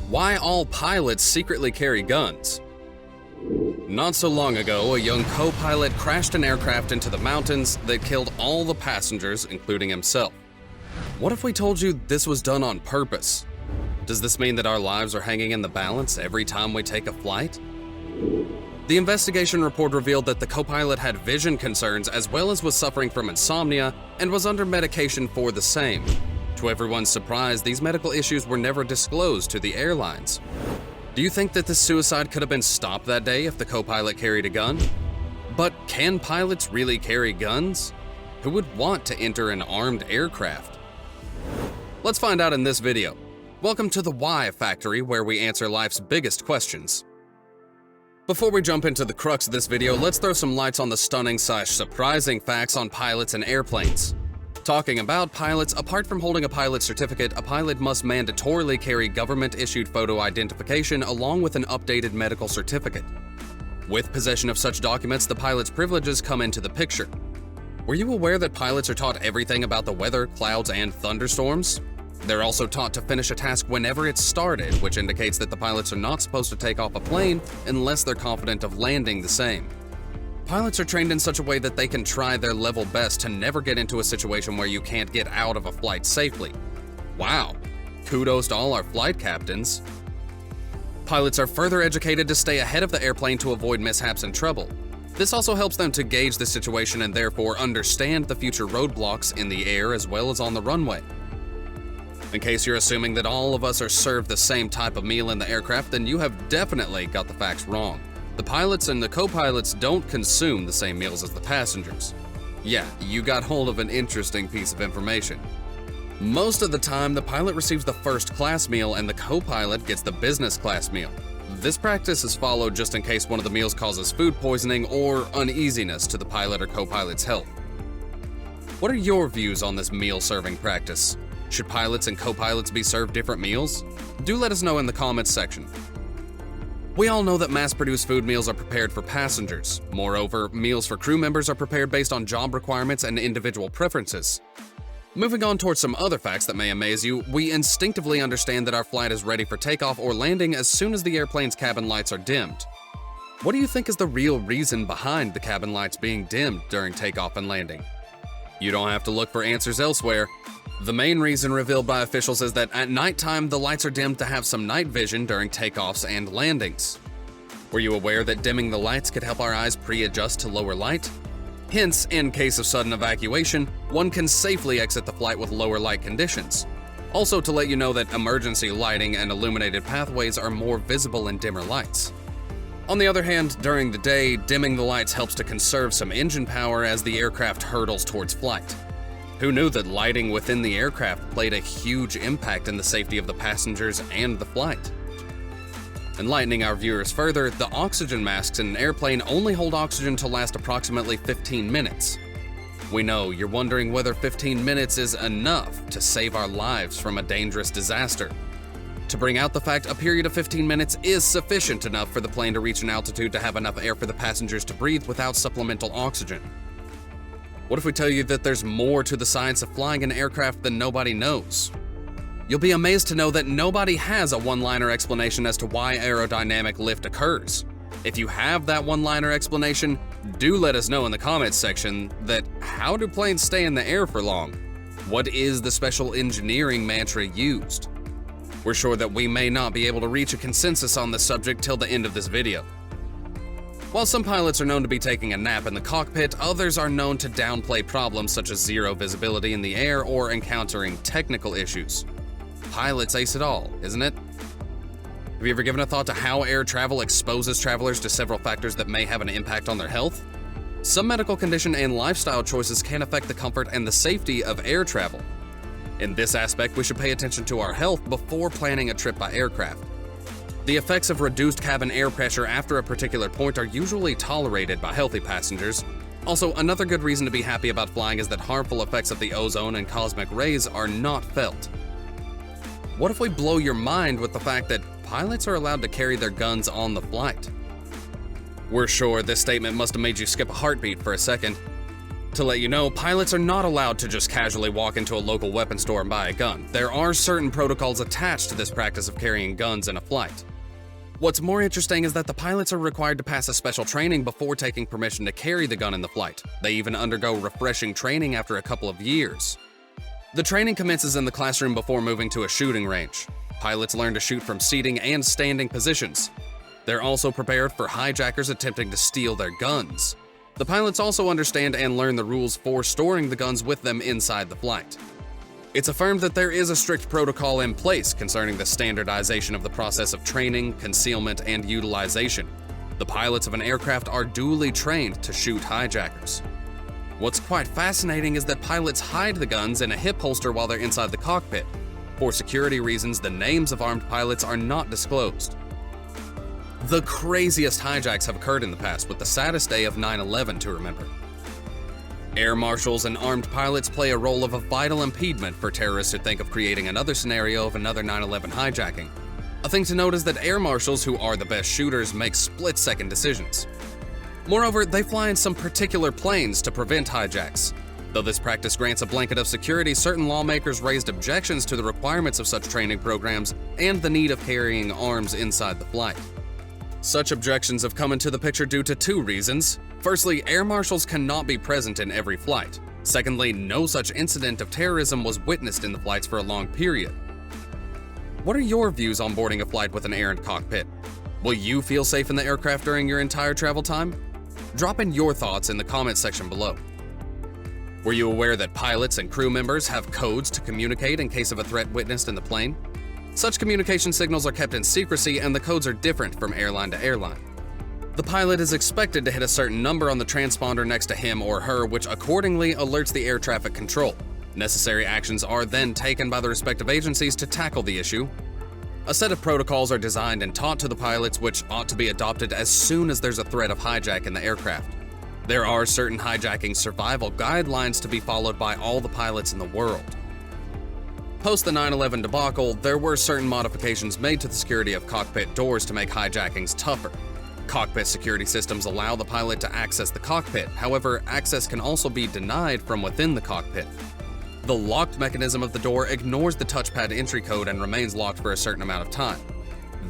Why all pilots secretly carry guns. Not so long ago, a young co-pilot crashed an aircraft into the mountains that killed all the passengers, including himself. What if we told you this was done on purpose? Does this mean that our lives are hanging in the balance every time we take a flight? The investigation report revealed that the co-pilot had vision concerns as well as was suffering from insomnia and was under medication for the same. To everyone's surprise, these medical issues were never disclosed to the airlines. Do you think that this suicide could have been stopped that day if the co-pilot carried a gun? But can pilots really carry guns? Who would want to enter an armed aircraft? Let's find out in this video. Welcome to the Why Factory, where we answer life's biggest questions. Before we jump into the crux of this video, let's throw some lights on the stunning/surprising facts on pilots and airplanes. Talking about pilots, apart from holding a pilot certificate, a pilot must mandatorily carry government-issued photo identification along with an updated medical certificate. With possession of such documents, the pilot's privileges come into the picture. Were you aware that pilots are taught everything about the weather, clouds, and thunderstorms? They're also taught to finish a task whenever it's started, which indicates that the pilots are not supposed to take off a plane unless they're confident of landing the same. Pilots are trained in such a way that they can try their level best to never get into a situation where you can't get out of a flight safely. Wow, kudos to all our flight captains. Pilots are further educated to stay ahead of the airplane to avoid mishaps and trouble. This also helps them to gauge the situation and therefore understand the future roadblocks in the air as well as on the runway. In case you're assuming that all of us are served the same type of meal in the aircraft, then you have definitely got the facts wrong. The pilots and the co-pilots don't consume the same meals as the passengers. Yeah, you got hold of an interesting piece of information. Most of the time, the pilot receives the first class meal and the co-pilot gets the business class meal. This practice is followed just in case one of the meals causes food poisoning or uneasiness to the pilot or co-pilot's health. What are your views on this meal serving practice? Should pilots and co-pilots be served different meals? Do let us know in the comments section. We all know that mass-produced food meals are prepared for passengers. Moreover, meals for crew members are prepared based on job requirements and individual preferences. Moving on towards some other facts that may amaze you, we instinctively understand that our flight is ready for takeoff or landing as soon as the airplane's cabin lights are dimmed. What do you think is the real reason behind the cabin lights being dimmed during takeoff and landing? You don't have to look for answers elsewhere. The main reason revealed by officials is that at nighttime, the lights are dimmed to have some night vision during takeoffs and landings. Were you aware that dimming the lights could help our eyes pre-adjust to lower light? Hence, in case of sudden evacuation, one can safely exit the flight with lower light conditions. Also to let you know that emergency lighting and illuminated pathways are more visible in dimmer lights. On the other hand, during the day, dimming the lights helps to conserve some engine power as the aircraft hurtles towards flight. Who knew that lighting within the aircraft played a huge impact in the safety of the passengers and the flight? Enlightening our viewers further, the oxygen masks in an airplane only hold oxygen to last approximately 15 minutes. We know you're wondering whether 15 minutes is enough to save our lives from a dangerous disaster. To bring out the fact, a period of 15 minutes is sufficient enough for the plane to reach an altitude to have enough air for the passengers to breathe without supplemental oxygen. What if we tell you that there's more to the science of flying an aircraft than nobody knows? You'll be amazed to know that nobody has a one-liner explanation as to why aerodynamic lift occurs. If you have that one-liner explanation, do let us know in the comments section that how do planes stay in the air for long? What is the special engineering mantra used? We're sure that we may not be able to reach a consensus on this subject till the end of this video. While some pilots are known to be taking a nap in the cockpit, others are known to downplay problems such as zero visibility in the air or encountering technical issues. Pilots ace it all, isn't it? Have you ever given a thought to how air travel exposes travelers to several factors that may have an impact on their health? Some medical condition and lifestyle choices can affect the comfort and the safety of air travel. In this aspect, we should pay attention to our health before planning a trip by aircraft. The effects of reduced cabin air pressure after a particular point are usually tolerated by healthy passengers. Also, another good reason to be happy about flying is that harmful effects of the ozone and cosmic rays are not felt. What if we blow your mind with the fact that pilots are allowed to carry their guns on the flight? We're sure this statement must have made you skip a heartbeat for a second. To let you know, pilots are not allowed to just casually walk into a local weapon store and buy a gun. There are certain protocols attached to this practice of carrying guns in a flight. What's more interesting is that the pilots are required to pass a special training before taking permission to carry the gun in the flight. They even undergo refreshing training after a couple of years. The training commences in the classroom before moving to a shooting range. Pilots learn to shoot from seating and standing positions. They're also prepared for hijackers attempting to steal their guns. The pilots also understand and learn the rules for storing the guns with them inside the flight. It's affirmed that there is a strict protocol in place concerning the standardization of the process of training, concealment, and utilization. The pilots of an aircraft are duly trained to shoot hijackers. What's quite fascinating is that pilots hide the guns in a hip holster while they're inside the cockpit. For security reasons, the names of armed pilots are not disclosed. The craziest hijacks have occurred in the past, with the saddest day of 9/11 to remember. Air marshals and armed pilots play a role of a vital impediment for terrorists who think of creating another scenario of another 9/11 hijacking. A thing to note is that air marshals, who are the best shooters, make split-second decisions. Moreover, they fly in some particular planes to prevent hijacks. Though this practice grants a blanket of security, certain lawmakers raised objections to the requirements of such training programs and the need of carrying arms inside the flight. Such objections have come into the picture due to two reasons. Firstly, air marshals cannot be present in every flight. Secondly, no such incident of terrorism was witnessed in the flights for a long period. What are your views on boarding a flight with an errant cockpit? Will you feel safe in the aircraft during your entire travel time? Drop in your thoughts in the comments section below. Were you aware that pilots and crew members have codes to communicate in case of a threat witnessed in the plane? Such communication signals are kept in secrecy, and the codes are different from airline to airline. The pilot is expected to hit a certain number on the transponder next to him or her, which accordingly alerts the air traffic control. Necessary actions are then taken by the respective agencies to tackle the issue. A set of protocols are designed and taught to the pilots, which ought to be adopted as soon as there's a threat of hijack in the aircraft. There are certain hijacking survival guidelines to be followed by all the pilots in the world. Post the 9/11 debacle, there were certain modifications made to the security of cockpit doors to make hijackings tougher. Cockpit security systems allow the pilot to access the cockpit. However, access can also be denied from within the cockpit. The locked mechanism of the door ignores the touchpad entry code and remains locked for a certain amount of time.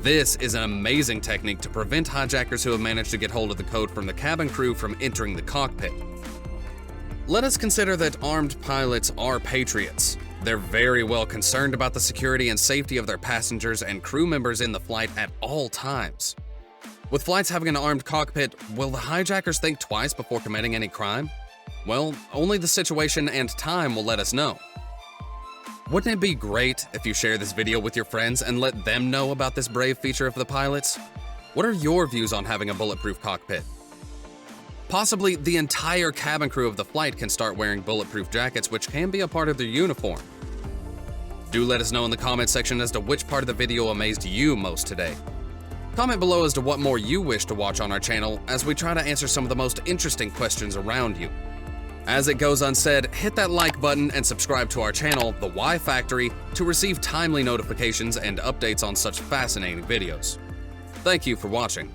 This is an amazing technique to prevent hijackers who have managed to get hold of the code from the cabin crew from entering the cockpit. Let us consider that armed pilots are patriots. They're very well concerned about the security and safety of their passengers and crew members in the flight at all times. With flights having an armed cockpit, will the hijackers think twice before committing any crime? Well, only the situation and time will let us know. Wouldn't it be great if you share this video with your friends and let them know about this brave feature of the pilots? What are your views on having a bulletproof cockpit? Possibly the entire cabin crew of the flight can start wearing bulletproof jackets, which can be a part of their uniform. Do let us know in the comment section as to which part of the video amazed you most today. Comment below as to what more you wish to watch on our channel as we try to answer some of the most interesting questions around you. As it goes unsaid, hit that like button and subscribe to our channel, The Why Factory, to receive timely notifications and updates on such fascinating videos. Thank you for watching.